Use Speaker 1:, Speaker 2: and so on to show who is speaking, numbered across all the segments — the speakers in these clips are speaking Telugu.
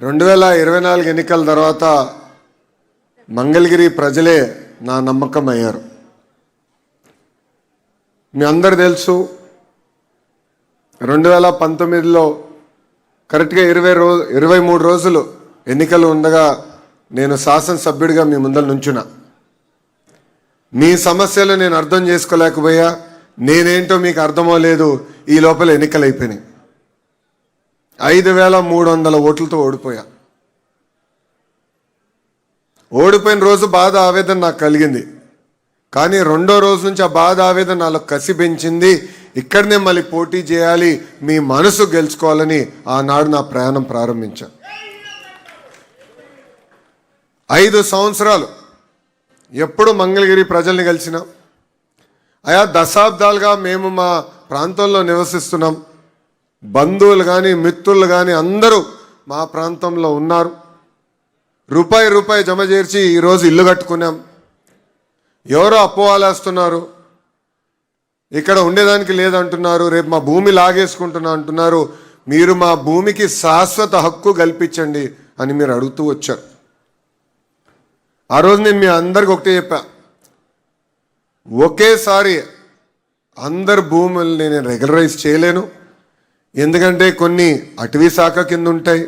Speaker 1: 2024 ఎన్నికల తర్వాత మంగళగిరి ప్రజలే నా నమ్మకం అయ్యారు. మీ అందరు తెలుసు 2019లో కరెక్ట్గా 23 రోజులు ఎన్నికలు ఉండగా నేను శాసనసభ్యుడిగా మీ ముందర నుంచున్నా. మీ సమస్యలు నేను అర్థం చేసుకోలేకపోయా, నేనేంటో మీకు అర్థమవలేదు. ఈ లోపల ఎన్నికలు అయిపోయినాయి. 5300 ఓట్లతో ఓడిపోయా. ఓడిపోయిన రోజు బాధ ఆవేదన నాకు కలిగింది. కానీ రెండో రోజు నుంచి ఆ బాధ ఆవేదన నాలో కసి పెంచింది. ఇక్కడనే మళ్ళీ పోటీ చేయాలి, మీ మనసు గెలుచుకోవాలని ఆనాడు నా ప్రయాణం ప్రారంభించాను. 5 సంవత్సరాలు ఎప్పుడు మంగళగిరి ప్రజల్ని కలిసినా, ఆయా దశాబ్దాలుగా మేము మా ప్రాంతంలో నివసిస్తున్నాం. బంధువులు కానీ మిత్రులు కానీ అందరూ మా ప్రాంతంలో ఉన్నారు. రూపాయి జమ చేర్చి ఈరోజు ఇల్లు కట్టుకున్నాం. ఎవరో అపోవాలేస్తున్నారు, ఇక్కడ ఉండేదానికి లేదంటున్నారు, రేపు మా భూమి లాగేసుకుంటున్నా అంటున్నారు. మీరు మా భూమికి శాశ్వత హక్కు కల్పించండి అని మీరు అడుగుతూ వచ్చారు. ఆ రోజు నేను మీ అందరికి ఒకటే చెప్పా, ఒకేసారి అందరు భూముల్ని నేను రెగ్యులరైజ్ చేయలేను. ఎందుకంటే కొన్ని అటవీ శాఖ కింద ఉంటాయి,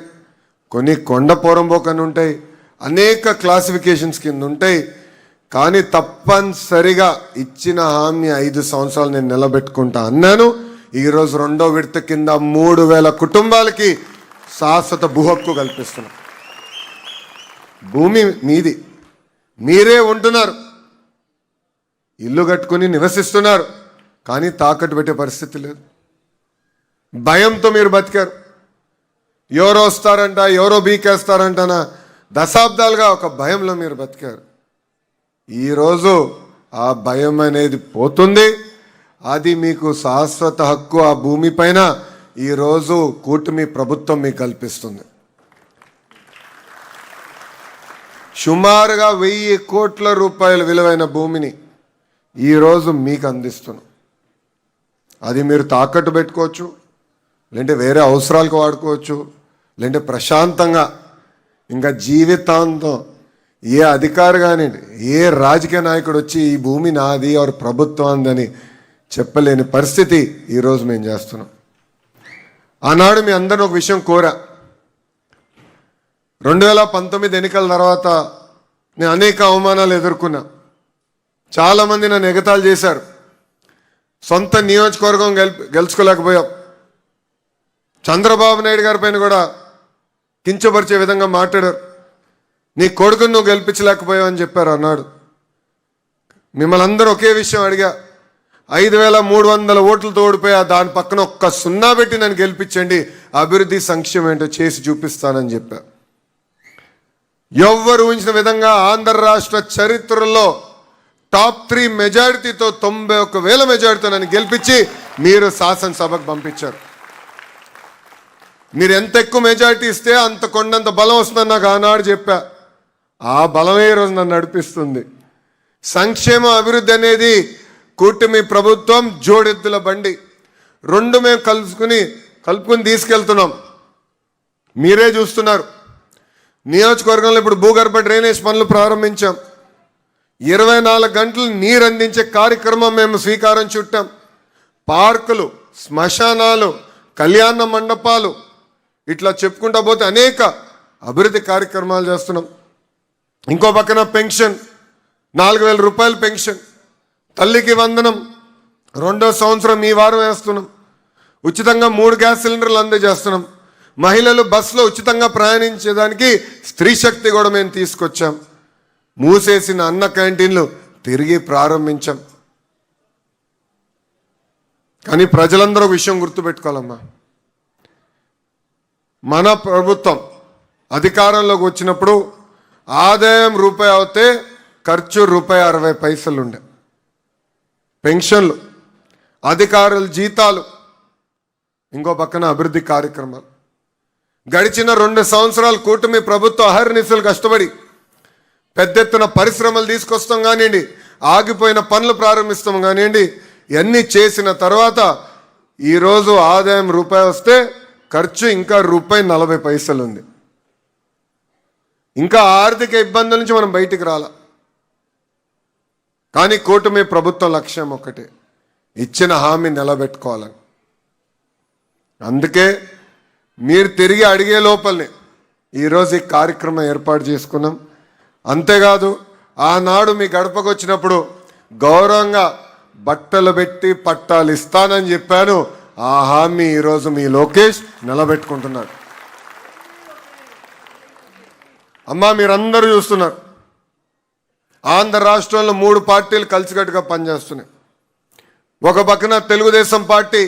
Speaker 1: కొన్ని కొండ పోరంబోకని ఉంటాయి, అనేక క్లాసిఫికేషన్స్ కింద ఉంటాయి. కానీ తప్పనిసరిగా ఇచ్చిన హామీ 5 సంవత్సరాలు నేను నిలబెట్టుకుంటా అన్నాను. ఈరోజు రెండో విడత కింద 3000 కుటుంబాలకి శాశ్వత భూ హక్కు కల్పిస్తున్నాం. భూమి మీది, మీరే ఉంటున్నారు, ఇల్లు కట్టుకుని నివసిస్తున్నారు, కానీ తాకట్టు పెట్టే పరిస్థితి లేదు. భయంతో మీరు బతికారు. ఎవరో వస్తారంట, ఎవరో బీకేస్తారంటనా దశాబ్దాలుగా ఒక భయంలో మీరు బతికారు. ఈరోజు ఆ భయం అనేది పోతుంది. అది మీకు శాశ్వత హక్కు ఆ భూమి పైన ఈరోజు కూటమి ప్రభుత్వం మీకు కల్పిస్తుంది. సుమారుగా 1000 కోట్ల రూపాయల విలువైన భూమిని ఈరోజు మీకు అందిస్తున్నాం. అది మీరు తాకట్టు పెట్టుకోవచ్చు, లేదంటే వేరే అవసరాలకు వాడుకోవచ్చు, లేదంటే ప్రశాంతంగా ఇంకా జీవితాంతం ఏ అధికారి కానివ్వండి, ఏ రాజకీయ నాయకుడు వచ్చి ఈ భూమి నాది ఎవరు ప్రభుత్వం అని చెప్పలేని పరిస్థితి ఈరోజు మేము చేస్తున్నాం. ఆనాడు మీ అందరిని ఒక విషయం కోరా. 2019 ఎన్నికల తర్వాత నేను అనేక అవమానాలు ఎదుర్కొన్నా. చాలామంది నన్ను ఎగతాళి చేశారు. సొంత నియోజకవర్గం గెలుచుకోలేకపోయాం. చంద్రబాబు నాయుడు గారి పైన కూడా కించపరిచే విధంగా మాట్లాడారు. నీ కొడుకును నువ్వు గెలిపించలేకపోయావు అని చెప్పారు అన్నాడు. మిమ్మల్ని అందరూ ఒకే విషయం అడిగా, 5300 ఓట్లతో ఓడిపోయా, దాని పక్కన ఒక్క 0 పెట్టి నన్ను గెలిపించండి, అభివృద్ధి సంక్షేమం ఏంటో చేసి చూపిస్తానని చెప్పా. ఎవ్వరు ఊహించిన విధంగా ఆంధ్ర రాష్ట్ర చరిత్రలో టాప్ 3 మెజారిటీతో 91,000 మెజారిటీతో నన్ను గెలిపించి మీరు శాసనసభకు పంపించారు. మీరు ఎంత ఎక్కువ మెజారిటీ ఇస్తే అంత కొండంత బలం వస్తుందని నాకు ఆనాడు చెప్పా. ఆ బలమే ఈరోజు నన్ను నడిపిస్తుంది. సంక్షేమ అభివృద్ధి అనేది కూటమి ప్రభుత్వం జోడెద్దుల బండి. రెండు మేము కలుపుకుని తీసుకెళ్తున్నాం. మీరే చూస్తున్నారు. నియోజకవర్గంలో ఇప్పుడు భూగర్భ డ్రైనేజ్ పనులు ప్రారంభించాం. 24 గంటలు నీరు అందించే కార్యక్రమం మేము శ్రీకారం చుట్టాం. పార్కులు, శ్మశానాలు, కళ్యాణ మండపాలు, ఇట్లా చెప్పుకుంటా పోతే అనేక అభివృద్ధి కార్యక్రమాలు చేస్తున్నాం. ఇంకో పక్కన పెన్షన్ 4000 రూపాయలు పెన్షన్, తల్లికి వందనం 2వ సంవత్సరం ఈ వారం వేస్తున్నాం. ఉచితంగా 3 గ్యాస్ సిలిండర్లు అందజేస్తున్నాం. మహిళలు బస్సులో ఉచితంగా ప్రయాణించేదానికి స్త్రీ శక్తి కూడా మేము తీసుకొచ్చాం. మూసేసిన అన్న క్యాంటీన్లు తిరిగి ప్రారంభించాం. కానీ ప్రజలందరూ ఒక విషయం గుర్తుపెట్టుకోవాలమ్మా, మన ప్రభుత్వం అధికారంలోకి వచ్చినప్పుడు ఆదాయం రూపాయి అవుతే ఖర్చు ₹60 ఉండే. పెన్షన్లు, అధికారుల జీతాలు, ఇంకో పక్కన అభివృద్ధి కార్యక్రమాలు. గడిచిన 2 సంవత్సరాలు కూటమి ప్రభుత్వం అహర్నిశలు కష్టపడి పెద్ద ఎత్తున పరిశ్రమలు తీసుకొస్తాం కానివ్వండి, ఆగిపోయిన పనులు ప్రారంభిస్తాం కానివ్వండి, ఇవన్నీ చేసిన తర్వాత ఈరోజు ఆదాయం రూపాయి వస్తే ఖర్చు ఇంకా ₹40 ఉంది. ఇంకా ఆర్థిక ఇబ్బందుల నుంచి మనం బయటికి రాలా. కానీ కూటమి ప్రభుత్వం లక్ష్యం ఒకటే, ఇచ్చిన హామీ నిలబెట్టుకోవాలని. అందుకే మీరు తిరిగి అడిగే లోపలనే ఈరోజు ఈ కార్యక్రమం ఏర్పాటు చేసుకున్నాం. అంతేకాదు ఆనాడు మీ గడపకు వచ్చినప్పుడు గౌరవంగా బట్టలు పెట్టి పట్టాలు ఇస్తానని చెప్పాను. ఆ హామీ ఈరోజు మీ లోకేష్ నిలబెట్టుకుంటున్నాడు. అమ్మా, మీరందరూ చూస్తున్నారు, ఆంధ్ర రాష్ట్రంలో 3 పార్టీలు కలిసికట్టుగా పనిచేస్తున్నాయి. ఒక పక్కన తెలుగుదేశం పార్టీ,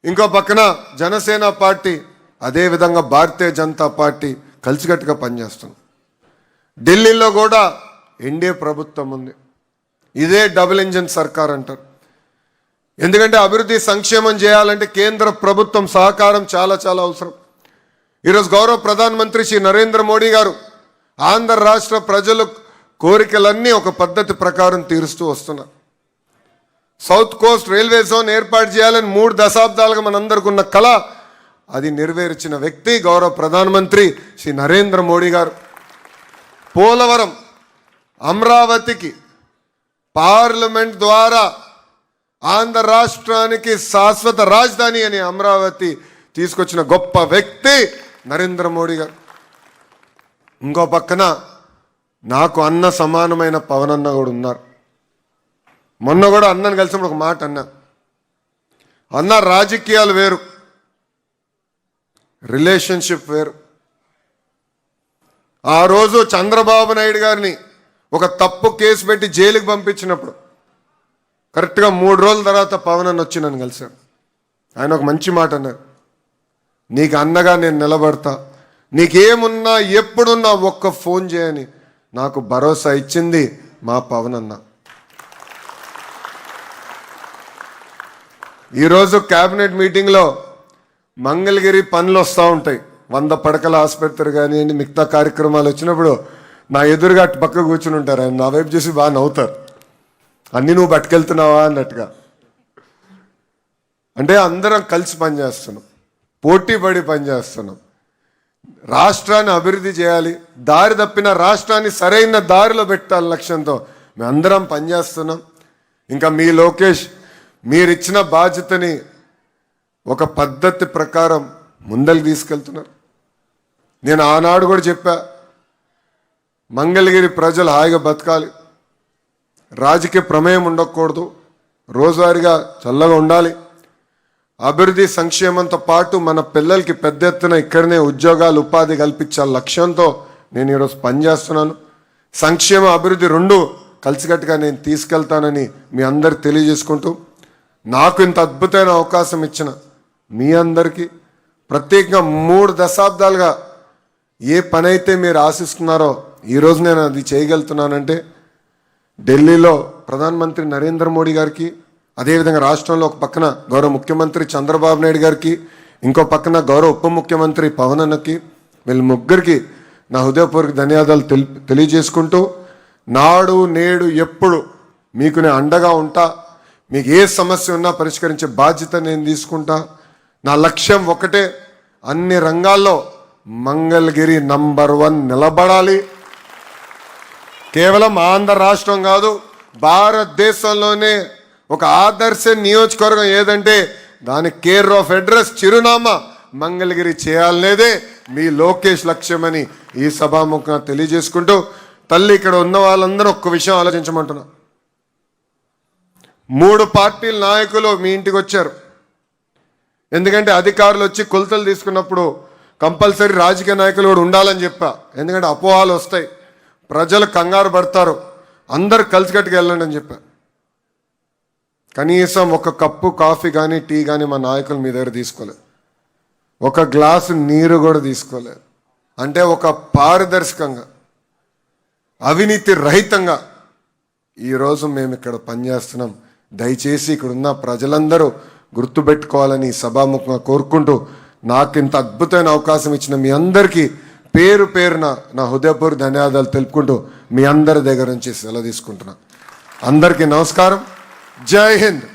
Speaker 1: ఇంకో పక్కన జనసేన పార్టీ, అదేవిధంగా భారతీయ జనతా పార్టీ కలిసికట్టుగా పనిచేస్తుంది. ఢిల్లీలో కూడా ఎన్డీఏ ప్రభుత్వం ఉంది. ఇదే డబుల్ ఇంజిన్ సర్కార్ అంటారు. ఎందుకంటే అభివృద్ధి సంక్షేమం చేయాలంటే కేంద్ర ప్రభుత్వం సహకారం చాలా చాలా అవసరం. ఈరోజు గౌరవ ప్రధానమంత్రి శ్రీ నరేంద్ర మోడీ గారు ఆంధ్ర రాష్ట్ర ప్రజల కోరికలన్నీ ఒక పద్ధతి ప్రకారం తీరుస్తూ వస్తున్నారు. సౌత్ కోస్ట్ రైల్వే జోన్ ఏర్పాటు చేయాలని 3 దశాబ్దాలుగా మనందరికీ ఉన్న కళ, అది నెరవేర్చిన వ్యక్తి గౌరవ ప్రధానమంత్రి శ్రీ నరేంద్ర మోడీ గారు. పోలవరం, అమరావతికి పార్లమెంట్ ద్వారా ఆంధ్ర రాష్ట్రానికి శాశ్వత రాజధాని అని అమరావతి తీసుకొచ్చిన గొప్ప వ్యక్తి నరేంద్ర మోడీ గారు. ఇంకో పక్కన నాకు అన్న సమానమైన పవన్ అన్న కూడా ఉన్నారు. మొన్న కూడా అన్నను కలిసినప్పుడు ఒక మాట అన్న రాజకీయాలు వేరు, రిలేషన్షిప్ వేరు. ఆ రోజు చంద్రబాబు నాయుడు గారిని ఒక తప్పు కేసు పెట్టి జైలుకి పంపించినప్పుడు కరెక్ట్గా 3 రోజుల తర్వాత పవన్ అన్న వచ్చి నన్ను కలిశాడు. ఆయన ఒక మంచి మాట అన్నారు, నీకు అన్నగా నేను నిలబడతా, నీకేమున్నా ఎప్పుడున్నా ఒక్క ఫోన్ చేయని నాకు భరోసా ఇచ్చింది మా పవన్ అన్న. ఈరోజు క్యాబినెట్ మీటింగ్లో మంగళగిరి పనులు వస్తూ ఉంటాయి. 100 పడకల ఆసుపత్రి కానివ్వండి, మిగతా కార్యక్రమాలు వచ్చినప్పుడు నా ఎదురుగా అటు పక్క కూర్చుని ఉంటారు. ఆయన నా వైపు చూసి బాగా నవ్వుతారు, అన్నీ నువ్వు పట్టుకెళ్తున్నావా అన్నట్టుగా. అంటే అందరం కలిసి పనిచేస్తున్నాం, పోటీ పడి పనిచేస్తున్నాం. రాష్ట్రాన్ని అభివృద్ధి చేయాలి, దారి తప్పిన రాష్ట్రాన్ని సరైన దారిలో పెట్టాలి లక్ష్యంతో మేమందరం పనిచేస్తున్నాం. ఇంకా మీ లోకేష్ మీరిచ్చిన బాధ్యతని ఒక పద్ధతి ప్రకారం ముందరికి తీసుకెళ్తున్నారు. నేను ఆనాడు కూడా చెప్పా, మంగళగిరి ప్రజలు హాయిగా బతకాలి, రాజకీయ ప్రమేయం ఉండకూడదు, రోజువారీగా చల్లగా ఉండాలి, అభివృద్ధి సంక్షేమంతో పాటు మన పిల్లలకి పెద్ద ఎత్తున ఇక్కడనే ఉద్యోగాలు ఉపాధి కల్పించే లక్ష్యంతో నేను ఈరోజు పనిచేస్తున్నాను. సంక్షేమ అభివృద్ధి 2 కలిసికట్టుగా నేను తీసుకెళ్తానని మీ అందరికి తెలియజేసుకుంటూ, నాకు ఇంత అద్భుతమైన అవకాశం ఇచ్చిన మీ అందరికీ ప్రత్యేకంగా 3 దశాబ్దాలుగా ఏ పని అయితే మీరు ఆశిస్తున్నారో ఈరోజు నేను అది చేయగలుగుతున్నానంటే ఢిల్లీలో ప్రధానమంత్రి నరేంద్ర మోడీ గారికి, అదేవిధంగా రాష్ట్రంలో ఒక పక్కన గౌరవ ముఖ్యమంత్రి చంద్రబాబు నాయుడు గారికి, ఇంకో పక్కన గౌరవ ఉప ముఖ్యమంత్రి పవన్ అన్నకి, వీళ్ళ ముగ్గురికి నా హృదయపూర్వక ధన్యవాదాలు తెలియజేసుకుంటూ, నాడు నేడు ఎప్పుడు మీకు నేను అండగా ఉంటా, మీకు ఏ సమస్య ఉన్నా పరిష్కరించే బాధ్యత నేను తీసుకుంటా. నా లక్ష్యం ఒకటే, అన్ని రంగాల్లో మంగళగిరి నంబర్ 1 నిలబడాలి. కేవలం ఆంధ్ర రాష్ట్రం కాదు, భారతదేశంలోనే ఒక ఆదర్శ నియోజకవర్గం ఏదంటే దాని కేర్ ఆఫ్ అడ్రస్ చిరునామా మంగళగిరి చేయాలనేదే మీ లోకేష్ లక్ష్యమని ఈ సభాముఖంగా తెలియజేసుకుంటూ, తల్లి ఇక్కడ ఉన్న వాళ్ళందరూ ఒక్క విషయం ఆలోచించమంటున్నా. 3 పార్టీల నాయకులు మీ ఇంటికి వచ్చారు. ఎందుకంటే అధికారులు వచ్చి కొలతలు తీసుకున్నప్పుడు కంపల్సరీ రాజకీయ నాయకులు కూడా ఉండాలని చెప్పా. ఎందుకంటే అపోహాలు వస్తాయి, ప్రజలు కంగారు పడతారు, అందరు కలిసికట్టుకు వెళ్ళండి అని చెప్పా. కనీసం ఒక కప్పు కాఫీ కానీ టీ కానీ మా నాయకులు మీ దగ్గర తీసుకోలేదు, ఒక గ్లాసు నీరు కూడా తీసుకోలేదు. అంటే ఒక పారదర్శకంగా అవినీతి రహితంగా ఈరోజు మేము ఇక్కడ పనిచేస్తున్నాం. దయచేసి ఇక్కడ ఉన్న ప్రజలందరూ గుర్తుపెట్టుకోవాలని సభాముఖంగా కోరుకుంటూ, నాకు ఇంత అద్భుతమైన అవకాశం ఇచ్చిన మీ అందరికీ పేరు పేరున నా హృదయపూర్వక ధన్యవాదాలు తెలుపుకుంటూ మీ అందరి దగ్గర నుంచి సెలవు తీసుకుంటున్నా. అందరికీ నమస్కారం. జై హింద్.